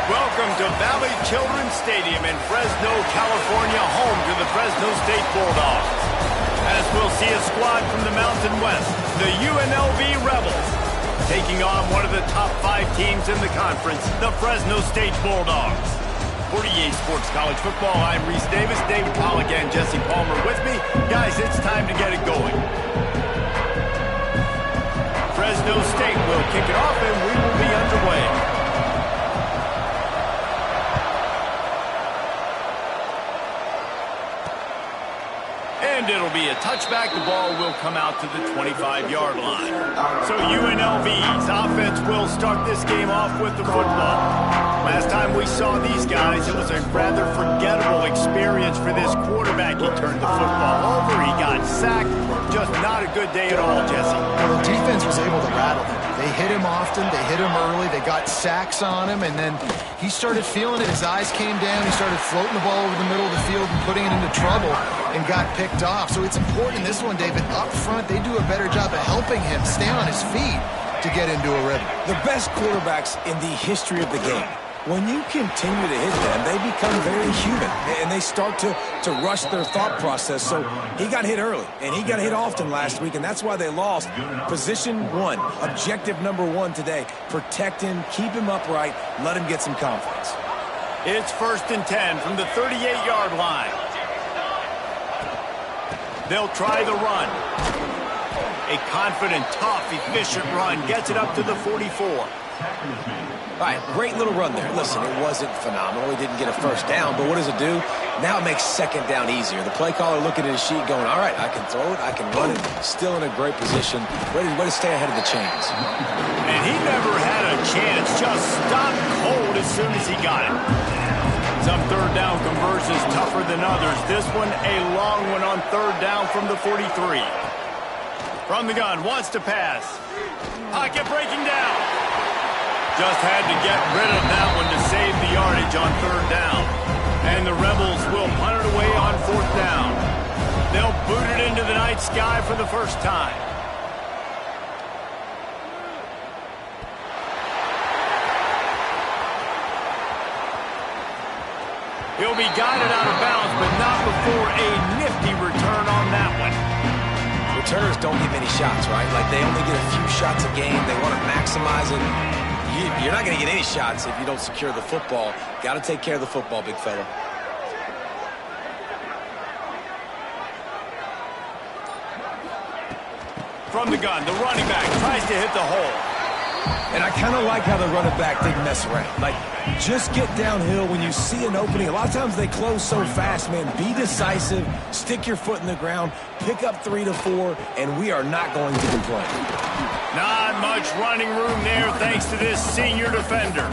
Welcome to Valley Children's Stadium in Fresno, California, home to the Fresno State Bulldogs. As we'll see a squad from the Mountain West, the UNLV Rebels, taking on one of the top 5 teams in the conference, the Fresno State Bulldogs. For EA Sports College Football, I'm Reese Davis, David Pollock, and Jesse Palmer with me. Guys, it's time to get it going. Fresno State will kick it off, and we will be underway. And it'll be a touchback. The ball will come out to the 25-yard line. So UNLV's offense will start this game off with the football. Last time we saw these guys, it was a rather forgettable experience for this quarterback. He turned the football over. He got sacked. Just not a good day at all, Jesse. Well, the defense was able to rattle him. They hit him often. They hit him early. They got sacks on him, and then he started feeling it. His eyes came down. He started floating the ball over the middle of the field and putting it into trouble and got picked off. So it's important in this one, David, up front, they do a better job of helping him stay on his feet to get into a rhythm. The best quarterbacks in the history of the game, when you continue to hit them, they become very human, and they start to rush their thought process. So he got hit early, and he got hit often last week, and that's why they lost. Position 1, objective number 1 today, protect him, keep him upright, let him get some confidence. It's 1st and 10 from the 38-yard line. They'll try the run. A confident, tough, efficient run gets it up to the 44. All right, great little run there. Listen, it wasn't phenomenal. He didn't get a first down, but what does it do? Now it makes second down easier. The play caller looking at his sheet going, all right, I can throw it, I can run it. Still in a great position. Ready to stay ahead of the chains. And he never had a chance. Just stopped cold as soon as he got it. Some third down conversions tougher than others. This one, a long one on 3rd down from the 43. From the gun, wants to pass. Pocket breaking down. Just had to get rid of that one to save the yardage on 3rd down. And the Rebels will punt it away on 4th down. They'll boot it into the night sky for the first time. He'll be guided out of bounds, but not before a nifty return on that one. Returners don't get many shots, right? Like, they only get a few shots a game. They want to maximize it. You're not going to get any shots if you don't secure the football. Got to take care of the football, big fella. From the gun, the running back tries to hit the hole. And I kind of like how the running back didn't mess around. Like, just get downhill when you see an opening. A lot of times they close so fast, man. Be decisive, stick your foot in the ground, pick up 3 to 4, and we are not going to complain. Not much running room there thanks to this senior defender.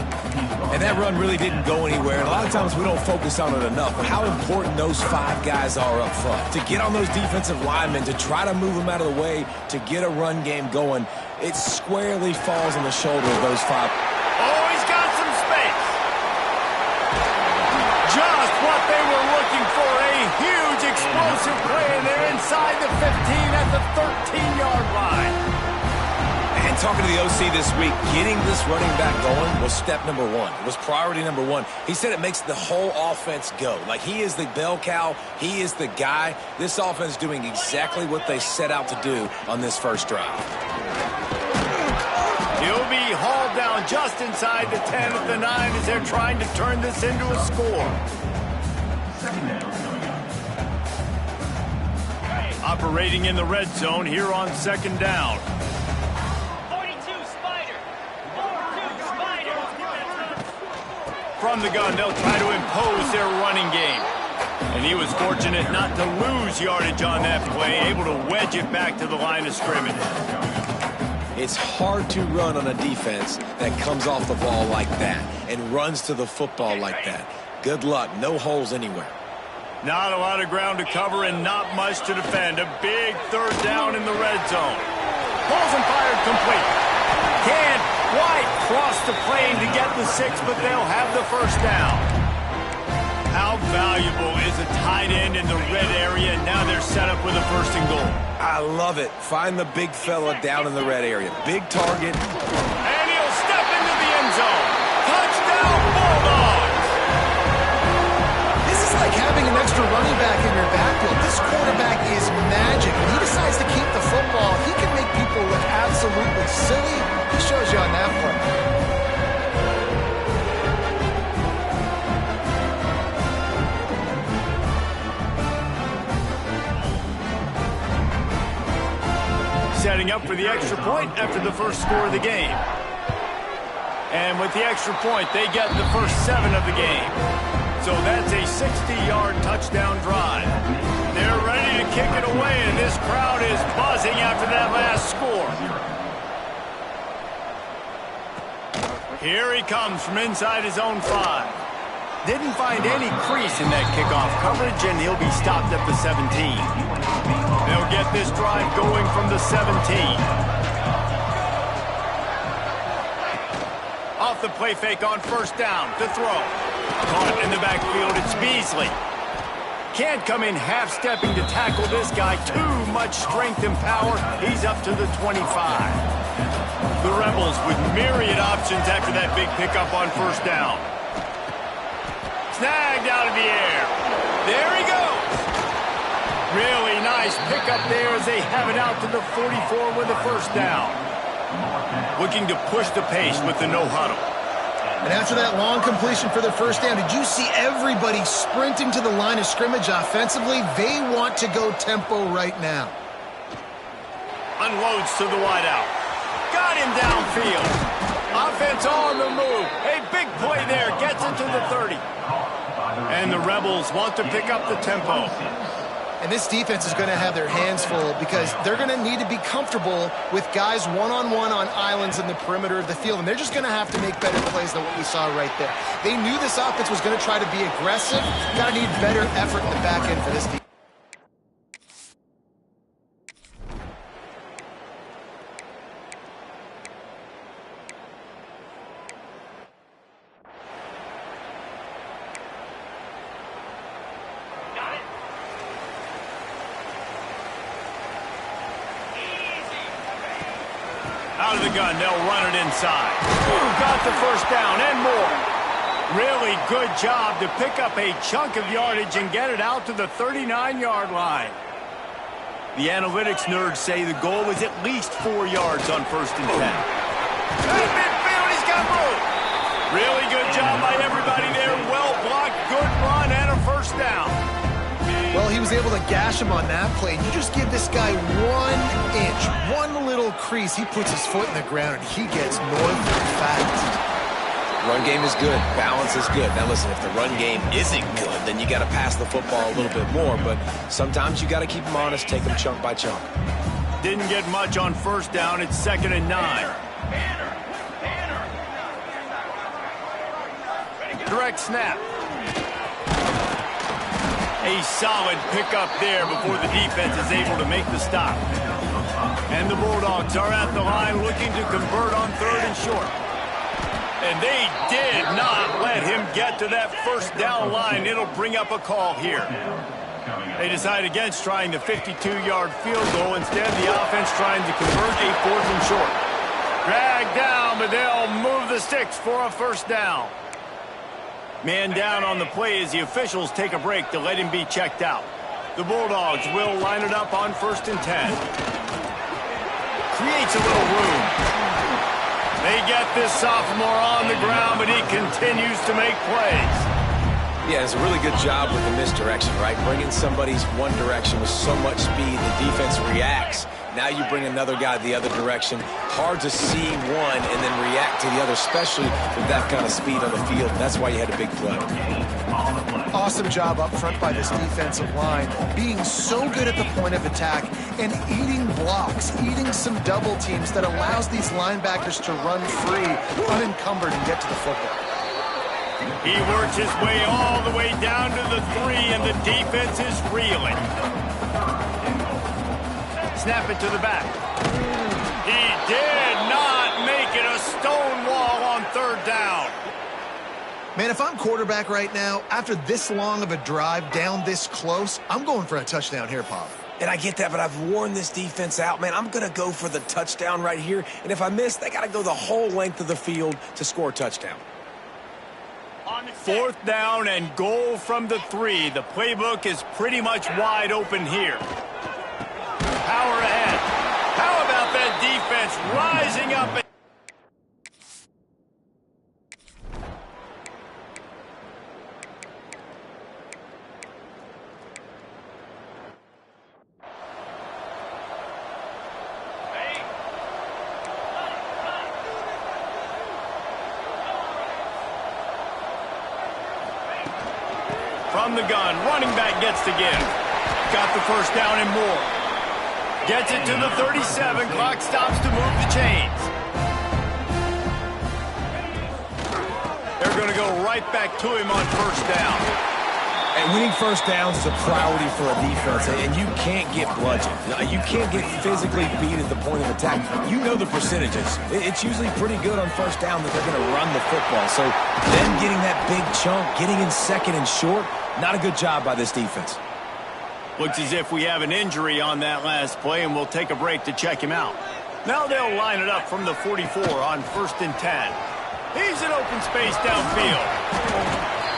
And that run really didn't go anywhere. And a lot of times we don't focus on it enough, but how important those 5 guys are up front. To get on those defensive linemen, to try to move them out of the way, to get a run game going, it squarely falls on the shoulder of those 5. Oh, he's got some space. Just what they were looking for. A huge explosive play, and they're inside the 15 at the 13-yard line. And talking to the OC this week, getting this running back going was step number 1. It was priority number 1. He said it makes the whole offense go. Like, he is the bell cow. He is the guy. This offense is doing exactly what they set out to do on this first drive. He'll be hauled down just inside the 10 at the 9 as they're trying to turn this into a score. Operating in the red zone here on 2nd down. From the gun, they'll try to impose their running game. And he was fortunate not to lose yardage on that play, able to wedge it back to the line of scrimmage. It's hard to run on a defense that comes off the ball like that and runs to the football like that. Good luck. No holes anywhere. Not a lot of ground to cover and not much to defend. A big 3rd down in the red zone. Balls and fired complete. Can't quite cross the plane to get the 6, but they'll have the first down. How valuable is a tight end in the red area? Now they're set up with a 1st and goal. I love it. Find the big fella down in the red area. Big target. And he'll step into the end zone. Touchdown, Bulldogs! This quarterback is magic. When he decides to keep the football, he can make people look absolutely silly. He shows you on that play. Setting up for the extra point after the first score of the game. And with the extra point, they get the first 7 of the game. So that's a 60-yard touchdown drive. They're ready to kick it away, and this crowd is buzzing after that last score. Here he comes from inside his own 5. Didn't find any crease in that kickoff coverage, and he'll be stopped at the 17. They'll get this drive going from the 17. Off the play fake on first down to throw. Caught in the backfield, it's Beasley. Can't come in half-stepping to tackle this guy. Too much strength and power. He's up to the 25. The Rebels with myriad options after that big pickup on first down. Snagged out of the air. There he goes. Really nice pickup there as they have it out to the 44 with a first down. Looking to push the pace with the no huddle. And after that long completion for the first down, did you see everybody sprinting to the line of scrimmage offensively? They want to go tempo right now. Unloads to the wideout. Got him downfield. Offense on the move. A big play there. Gets it to the 30. And the Rebels want to pick up the tempo. And this defense is going to have their hands full because they're going to need to be comfortable with guys one-on-one on islands in the perimeter of the field. And they're just going to have to make better plays than what we saw right there. They knew this offense was going to try to be aggressive. Got to need better effort in the back end for this defense. Out of the gun, they'll run it inside. Got the first down and more. Really good job to pick up a chunk of yardage and get it out to the 39-yard line. The analytics nerds say the goal is at least 4 yards on first and 10. At midfield, he's got room. Really good job by everybody there. Well blocked, good run, and a first down. Well, he was able to gash him on that play. You just give this guy 1 inch, one little crease. He puts his foot in the ground, and he gets north fast. Run game is good. Balance is good. Now, listen, if the run game isn't good, then you got to pass the football a little bit more. But sometimes you got to keep them honest, take them chunk by chunk. Didn't get much on first down. It's 2nd and 9. Direct snap. A solid pickup there before the defense is able to make the stop. And the Bulldogs are at the line looking to convert on 3rd and short. And they did not let him get to that first down line. It'll bring up a call here. They decide against trying the 52-yard field goal. Instead, the offense trying to convert a 4th and short. Dragged down, but they'll move the sticks for a first down. Man down on the play as the officials take a break to let him be checked out. The Bulldogs will line it up on 1st and 10. Creates a little room. They get this sophomore on the ground, but he continues to make plays. Yeah, it's a really good job with the misdirection, right? Bringing somebody's one direction with so much speed, the defense reacts. Now you bring another guy the other direction. Hard to see one and then react to the other, especially with that kind of speed on the field. That's why you had a big play. Awesome job up front by this defensive line, being so good at the point of attack and eating blocks, eating some double teams that allows these linebackers to run free, unencumbered, and get to the football. He works his way all the way down to the 3, and the defense is reeling. Snap it to the back. He did not make it a stone wall on 3rd down. Man, if I'm quarterback right now, after this long of a drive down this close, I'm going for a touchdown here, Pop. And I get that, but I've worn this defense out, man. I'm going to go for the touchdown right here. And if I miss, they got to go the whole length of the field to score a touchdown. On 4th down and goal from the 3. The playbook is pretty much wide open here. Power ahead. How about that defense rising up? From the gun, running back gets to give. Got the first down and more. Gets it to the 37. Clock stops to move the chains. They're going to go right back to him on first down. And winning first downs is a priority for a defense, and you can't get bludgeoned. You can't get physically beat at the point of attack. You know the percentages. It's usually pretty good on first down that they're going to run the football. So them getting that big chunk, getting in second and short, not a good job by this defense. Looks as if we have an injury on that last play, and we'll take a break to check him out. Now they'll line it up from the 44 on 1st and 10. He's in open space downfield.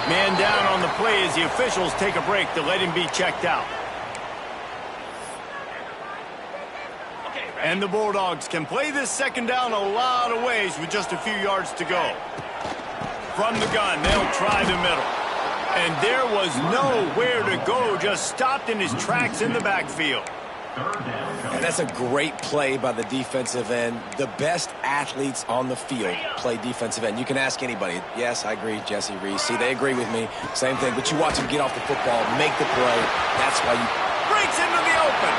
Man down on the play as the officials take a break to let him be checked out. And the Bulldogs can play this second down a lot of ways with just a few yards to go. From the gun, they'll try the middle. And there was nowhere to go, just stopped in his tracks in the backfield. And that's a great play by the defensive end. The best athletes on the field play defensive end. You can ask anybody. Yes, I agree, Jesse Reese. See, they agree with me. Same thing. But you watch him get off the football, make the play. That's why you... Breaks into the open.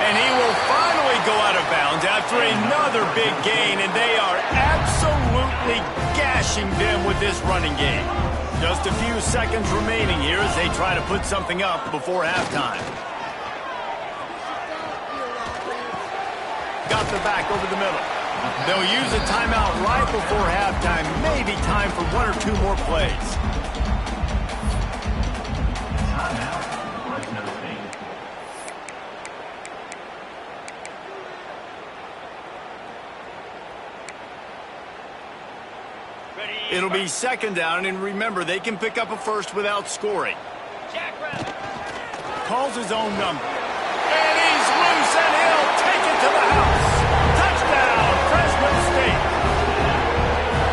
And he will finally go out of bounds after another big gain. And they are absolutely gashing them with this running game. Just a few seconds remaining here as they try to put something up before halftime. Got the back over the middle. They'll use a timeout right before halftime. Maybe time for 1 or 2 more plays. It'll be second down, and remember, they can pick up a first without scoring. Calls his own number. And he's loose, and he'll take it to the house. Touchdown, Fresno State.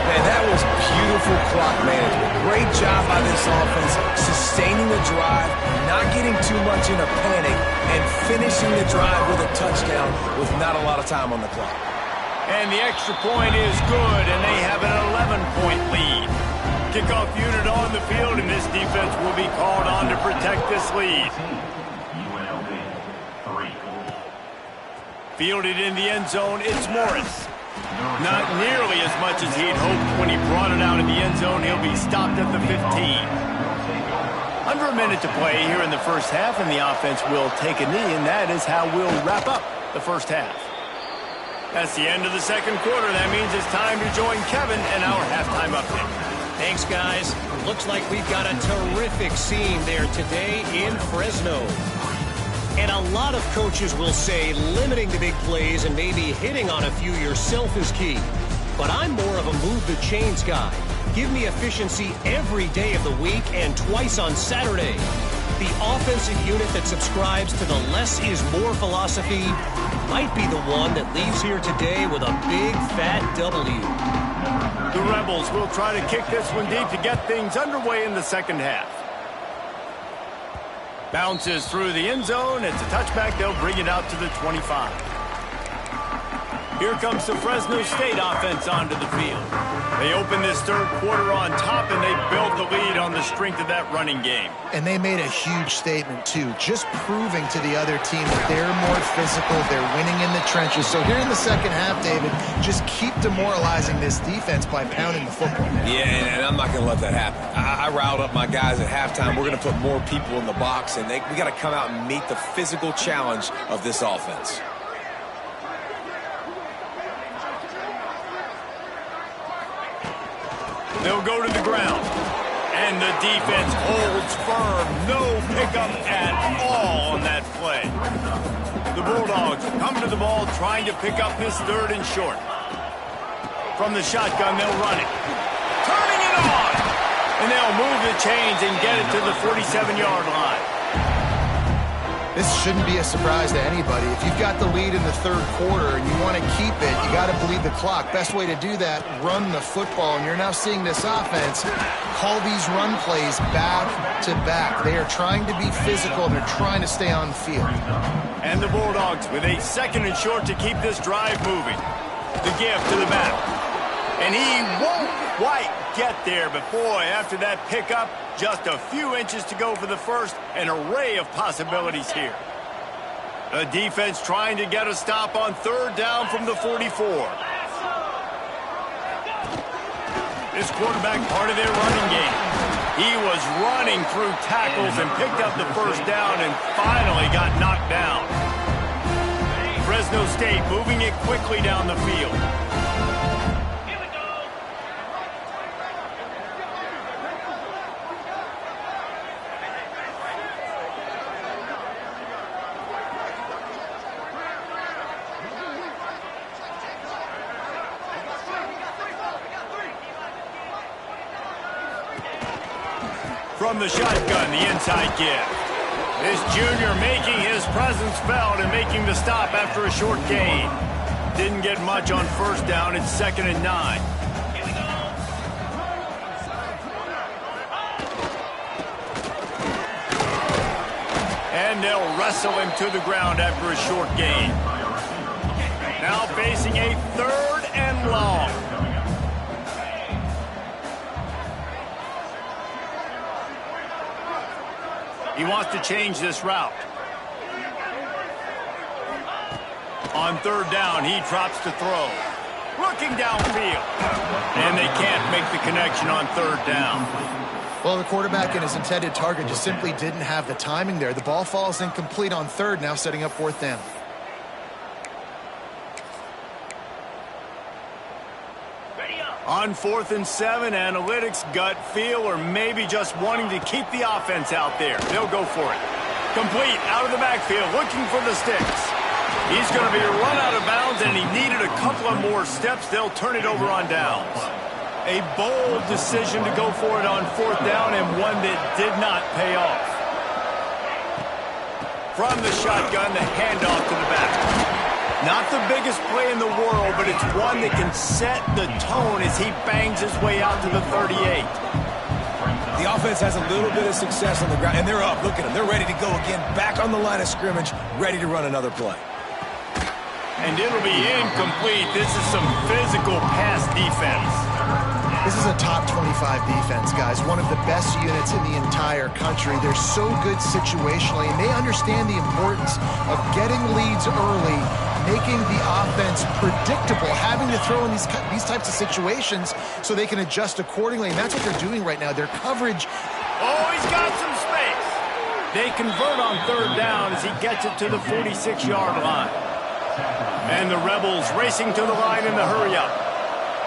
Man, that was beautiful clock management. Great job by this offense, sustaining the drive, not getting too much in a panic, and finishing the drive with a touchdown with not a lot of time on the clock. And the extra point is good, and they have an 11-point lead. Kickoff unit on the field, and this defense will be called on to protect this lead. Fielded in the end zone, it's Morris. Not nearly as much as he'd hoped when he brought it out in the end zone. He'll be stopped at the 15. Under a minute to play here in the first half, and the offense will take a knee, and that is how we'll wrap up the first half. That's the end of the second quarter. That means it's time to join Kevin and our halftime update. Thanks, guys. Looks like we've got a terrific scene there today in Fresno. And a lot of coaches will say limiting the big plays and maybe hitting on a few yourself is key. But I'm more of a move the chains guy. Give me efficiency every day of the week and twice on Saturday. The offensive unit that subscribes to the less is more philosophy might be the one that leaves here today with a big fat W. The Rebels will try to kick this one deep to get things underway in the second half. Bounces through the end zone. It's a touchback. They'll bring it out to the 25. Here comes the Fresno State offense onto the field. They open this third quarter on top, and they build the lead on the strength of that running game. And they made a huge statement, too, just proving to the other team that they're more physical, they're winning in the trenches. So here in the second half, David, just keep demoralizing this defense by pounding the football. Yeah, and I'm not going to let that happen. I riled up my guys at halftime. We're going to put more people in the box, and we got to come out and meet the physical challenge of this offense. They'll go to the ground. And the defense holds firm. No pickup at all on that play. The Bulldogs come to the ball trying to pick up this third and short. From the shotgun, they'll run it. Turning it on. they'll move the chains and get it to the 47-yard line. This shouldn't be a surprise to anybody. If you've got the lead in the third quarter and you want to keep it, you got to bleed the clock. Best way to do that, run the football. And you're now seeing this offense call these run plays back to back. They are trying to be physical, and they're trying to stay on the field. And the Bulldogs with a 2nd and short to keep this drive moving. The give to the back. And he won't quite get there, but boy, after that pickup, just a few inches to go for the first. An array of possibilities here. The defense trying to get a stop on 3rd down from the 44. This quarterback part of their running game. He was running through tackles and picked up the first down and finally got knocked down. Fresno State moving it quickly down the field. From the shotgun, the inside give. This junior making his presence felt and making the stop after a short gain. Didn't get much on 1st down. It's 2nd and 9. And they'll wrestle him to the ground after a short gain. Now facing a 3rd and long. He wants to change this route. On 3rd down, he drops to throw. Looking downfield. And they can't make the connection on 3rd down. Well, the quarterback and his intended target just simply didn't have the timing there. The ball falls incomplete on 3rd, now setting up 4th down. On 4th and 7, analytics, gut feel, or maybe just wanting to keep the offense out there. They'll go for it. Complete, out of the backfield, looking for the sticks. He's going to be run out of bounds, and he needed a couple of more steps. They'll turn it over on downs. A bold decision to go for it on 4th down, and one that did not pay off. From the shotgun, the handoff to the back. Not the biggest play in the world, but it's one that can set the tone as he bangs his way out to the 38. The offense has a little bit of success on the ground, and they're up. Look at them. They're ready to go again, back on the line of scrimmage, ready to run another play. And it'll be incomplete. This is some physical pass defense. This is a top 25 defense, guys. One of the best units in the entire country. They're so good situationally, and they understand the importance of getting leads early, making the offense predictable, having to throw in these types of situations so they can adjust accordingly. And that's what they're doing right now. Their coverage. Oh, he's got some space. They convert on 3rd down as he gets it to the 46-yard line. And the Rebels racing to the line in the hurry-up.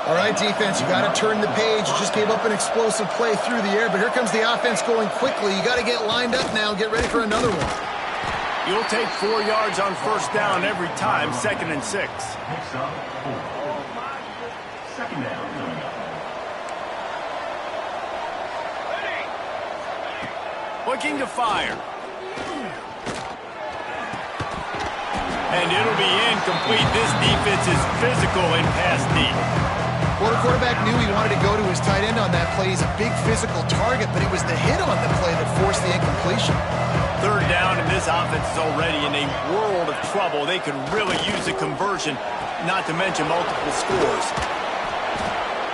All right, defense, you got to turn the page. You just gave up an explosive play through the air, but here comes the offense going quickly. You got to get lined up now, get ready for another one. You'll take 4 yards on 1st down every time, 2nd and 6. Looking to fire. And it'll be incomplete. This defense is physical and pass deep. Well, the quarterback knew he wanted to go to his tight end on that play. He's a big physical target, but it was the hit on the play that forced the incompletion. 3rd down, and this offense is already in a world of trouble. They could really use a conversion, not to mention multiple scores.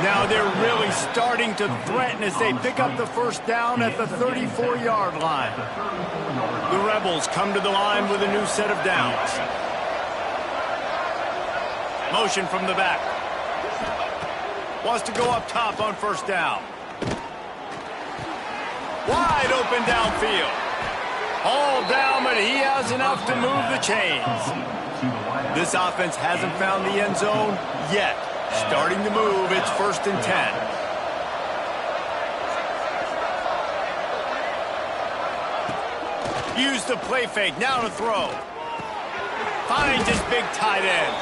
Now they're really starting to threaten as they pick up the 1st down at the 34-yard line. The Rebels come to the line with a new set of downs. Motion from the back. Wants to go up top on 1st down. Wide open downfield. All down, but he has enough to move the chains. This offense hasn't found the end zone yet. Starting to move, it's 1st and 10. Use the play fake, now to throw. Finds his big tight end.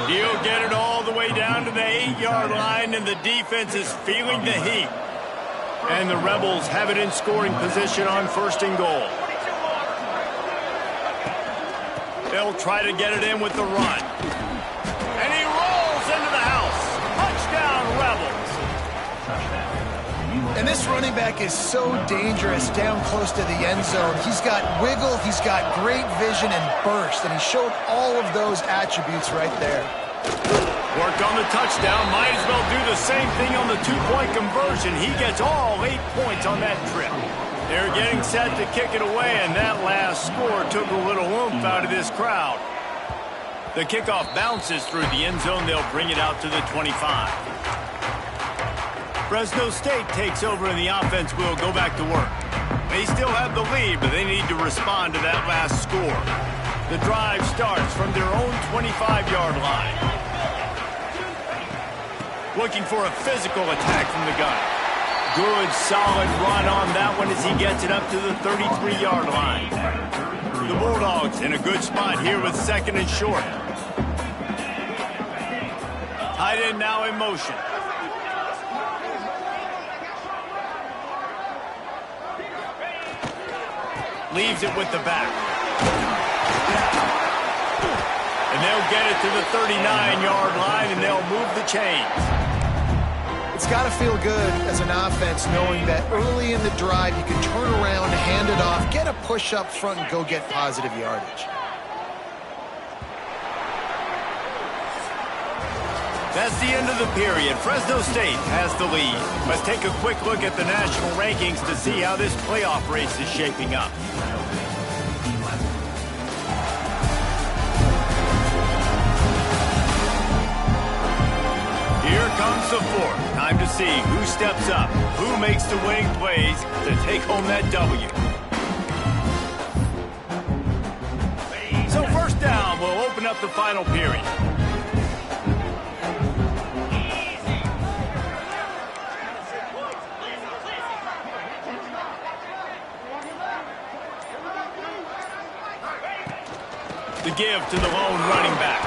He'll get it all the way down to the 8-yard line, and the defense is feeling the heat. And the Rebels have it in scoring position on 1st and goal. They'll try to get it in with the run. And he rolls into the house. Touchdown, Rebels. And this running back is so dangerous down close to the end zone. He's got wiggle, he's got great vision and burst, and he showed all of those attributes right there. Worked on the touchdown. Might as well do the same thing on the 2-point conversion. He gets all 8 points on that trip. They're getting set to kick it away, and that last score took a little oomph out of this crowd. The kickoff bounces through the end zone. They'll bring it out to the 25. Fresno State takes over, and the offense will go back to work. They still have the lead, but they need to respond to that last score. The drive starts from their own 25-yard line. Looking for a physical attack from the gun. Good, solid run on that one as he gets it up to the 33-yard line. The Bulldogs in a good spot here with 2nd and short. Tight end now in motion. Leaves it with the back. And they'll get it to the 39-yard line, and they'll move the chains. It's got to feel good as an offense knowing that early in the drive you can turn around, hand it off, get a push up front, and go get positive yardage. That's the end of the period. Fresno State has the lead. Let's take a quick look at the national rankings to see how this playoff race is shaping up. Here comes the 4th. Time to see who steps up, who makes the winning plays to take home that W. So 1st down will open up the final period. The give to the lone running back.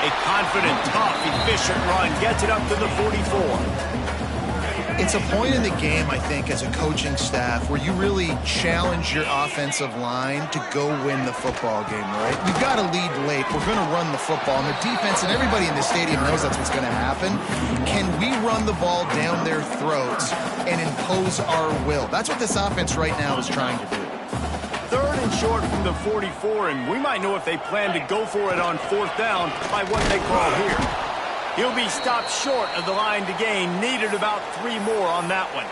A confident, tough, efficient run gets it up to the 44. It's a point in the game, I think, as a coaching staff where you really challenge your offensive line to go win the football game, right? We've got to lead late. We're going to run the football. And the defense and everybody in the stadium knows that's what's going to happen. Can we run the ball down their throats and impose our will? That's what this offense right now is trying to do. 3rd and short from the 44, and we might know if they plan to go for it on 4th down by what they call here. He'll be stopped short of the line to gain. Needed about 3 more on that one.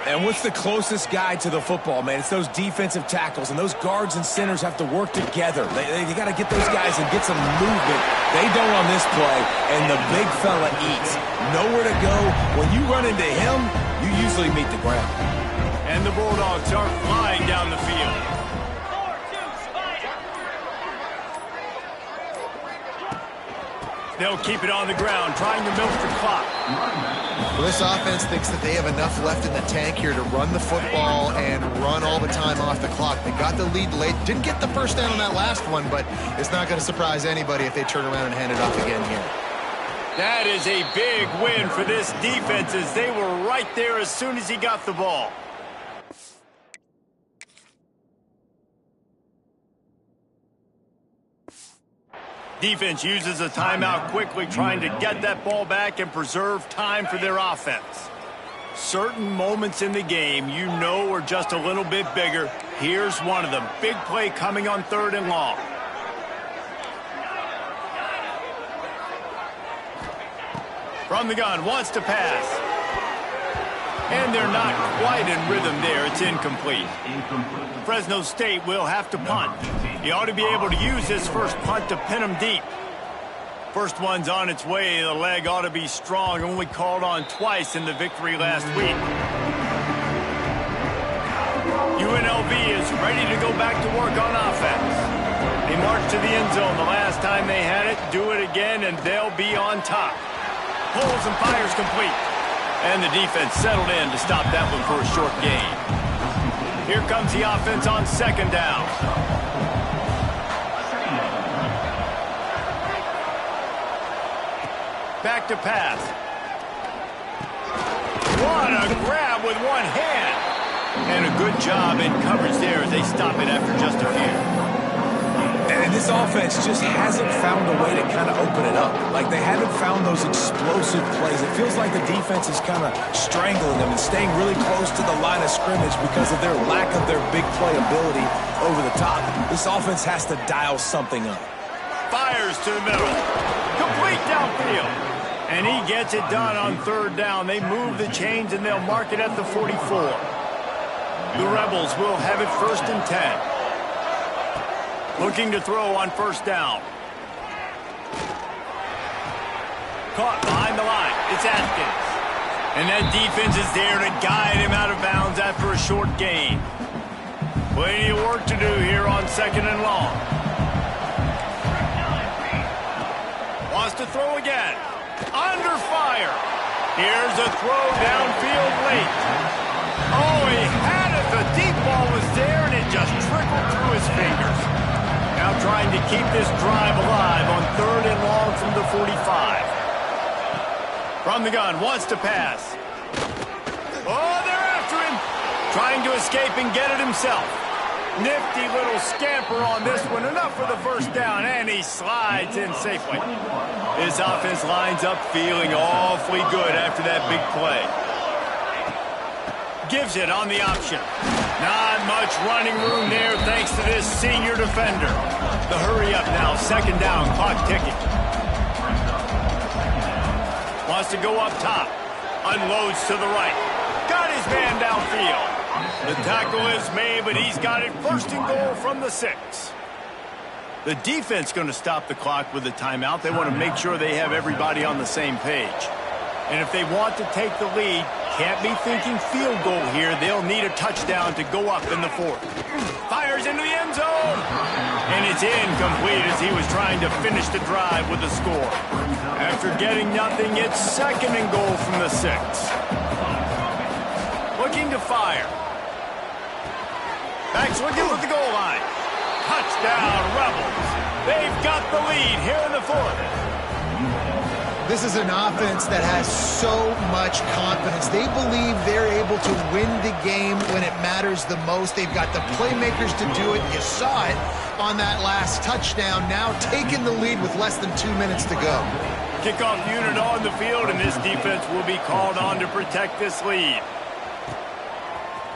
And what's the closest guy to the football, man? It's those defensive tackles, and those guards and centers have to work together. They got to get those guys and get some movement. They don't on this play, and the big fella eats. Nowhere to go. When you run into him, you usually meet the ground. And the Bulldogs are flying down the field. They'll keep it on the ground, trying to milk the clock. Well, this offense thinks that they have enough left in the tank here to run the football and run all the time off the clock. They got the lead late. Didn't get the 1st down on that last one, but it's not going to surprise anybody if they turn around and hand it off again here. That is a big win for this defense as they were right there as soon as he got the ball. Defense uses a timeout quickly, trying to get that ball back and preserve time for their offense. Certain moments in the game you know are just a little bit bigger. Here's one of them. Big play coming on 3rd and long. From the gun, wants to pass. And they're not quite in rhythm there. It's incomplete. Fresno State will have to punt. He ought to be able to use his first punt to pin him deep. First one's on its way. The leg ought to be strong. Only called on twice in the victory last week. UNLV is ready to go back to work on offense. They marched to the end zone the last time they had it. Do it again, and they'll be on top. Pulls and fires complete. And the defense settled in to stop that one for a short gain. Here comes the offense on 2nd down. Back to pass. What the grab with one hand. And a good job in coverage there as they stop it after just a few. And this offense just hasn't found a way to kind of open it up. Like, they haven't found those explosive plays. It feels like the defense is kind of strangling them and staying really close to the line of scrimmage because of their lack of their big play ability over the top. This offense has to dial something up. Fires to the middle. Complete downfield. And he gets it done on third down. They move the chains, and they'll mark it at the 44. The Rebels will have it 1st and 10. Looking to throw on first down. Caught behind the line. It's Atkins. And that defense is there to guide him out of bounds after a short gain. Plenty of work to do here on 2nd and long. Wants to throw again. Under fire. Here's a throw downfield late. Oh, he had it. The deep ball was there, and it just trickled through his fingers. Now trying to keep this drive alive on 3rd and long from the 45. From the gun, wants to pass. Oh, they're after him. Trying to escape and get it himself. Nifty little scamper on this one. Enough for the first down, and he slides in safely. This offense lines up feeling awfully good after that big play. Gives it on the option. Not much running room there thanks to this senior defender. The hurry up now, 2nd down, clock ticking. Wants to go up top. Unloads to the right. Got his man downfield. The tackle is made, but he's got it 1st and goal from the 6. The defense going to stop the clock with a timeout. They want to make sure they have everybody on the same page. And if they want to take the lead, can't be thinking field goal here. They'll need a touchdown to go up in the 4th. Fires into the end zone. And it's incomplete as he was trying to finish the drive with a score. After getting nothing, it's 2nd and goal from the 6. Looking to fire. Backs looking for the goal line. Touchdown, Rebels. They've got the lead here in the 4th. This is an offense that has so much confidence. They believe they're able to win the game when it matters the most. They've got the playmakers to do it. You saw it on that last touchdown. Now taking the lead with less than 2 minutes to go. Kickoff unit on the field, and this defense will be called on to protect this lead.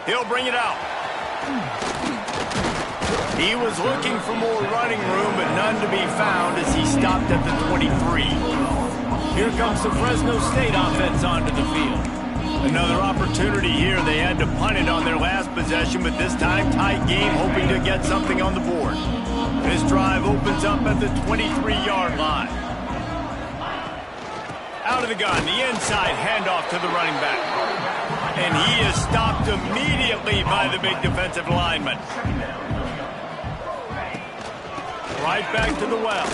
He'll bring it out. He was looking for more running room, but none to be found as he stopped at the 23. Here comes the Fresno State offense onto the field. Another opportunity here. They had to punt it on their last possession, but this time tight game, hoping to get something on the board. This drive opens up at the 23-yard line. Out of the gun, the inside handoff to the running back. And he is stopped immediately by the big defensive lineman. Right back to the well.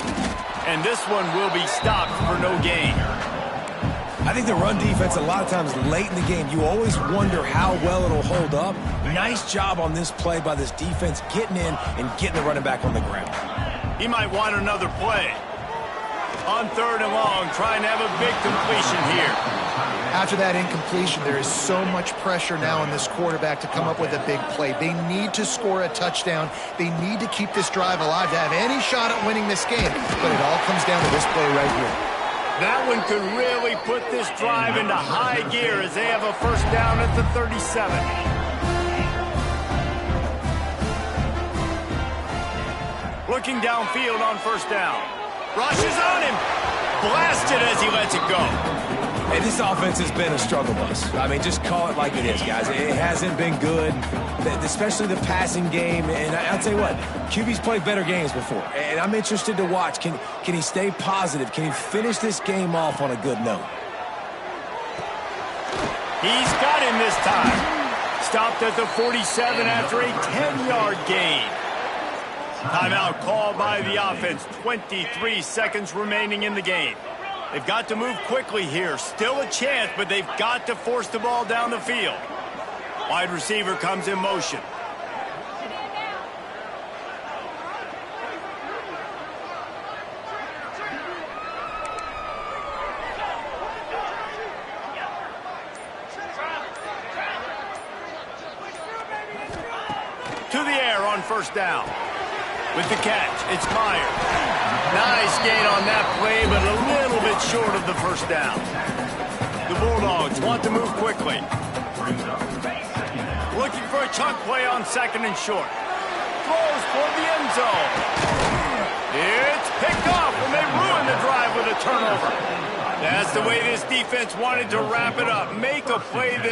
And this one will be stopped for no gain. I think the run defense, a lot of times late in the game, you always wonder how well it'll hold up. Nice job on this play by this defense, getting in and getting the running back on the ground. He might want another play. On 3rd and long, trying to have a big completion here. After that incompletion, there is so much pressure now on this quarterback to come up with a big play. They need to score a touchdown. They need to keep this drive alive to have any shot at winning this game. But it all comes down to this play right here. That one could really put this drive into high gear as they have a first down at the 37. Looking downfield on first down. Rushes on him. Blasted as he lets it go. Hey, this offense has been a struggle bus. I mean, just call it like it is, guys. It hasn't been good, especially the passing game. And I'll tell you what, QB's played better games before. And I'm interested to watch. Can he stay positive? Can he finish this game off on a good note? He's got him this time. Stopped at the 47 after a 10-yard gain. Timeout called by the offense. 23 seconds remaining in the game. They've got to move quickly here. Still a chance, but they've got to force the ball down the field. Wide receiver comes in motion. on first down. With the catch, it's Meyer. Nice gain on that play, but a little bit short of the first down. The Bulldogs want to move quickly. Looking for a chunk play on second and short. Throws for the end zone. It's picked off, and they ruin the drive with a turnover. That's the way this defense wanted to wrap it up. Make a play then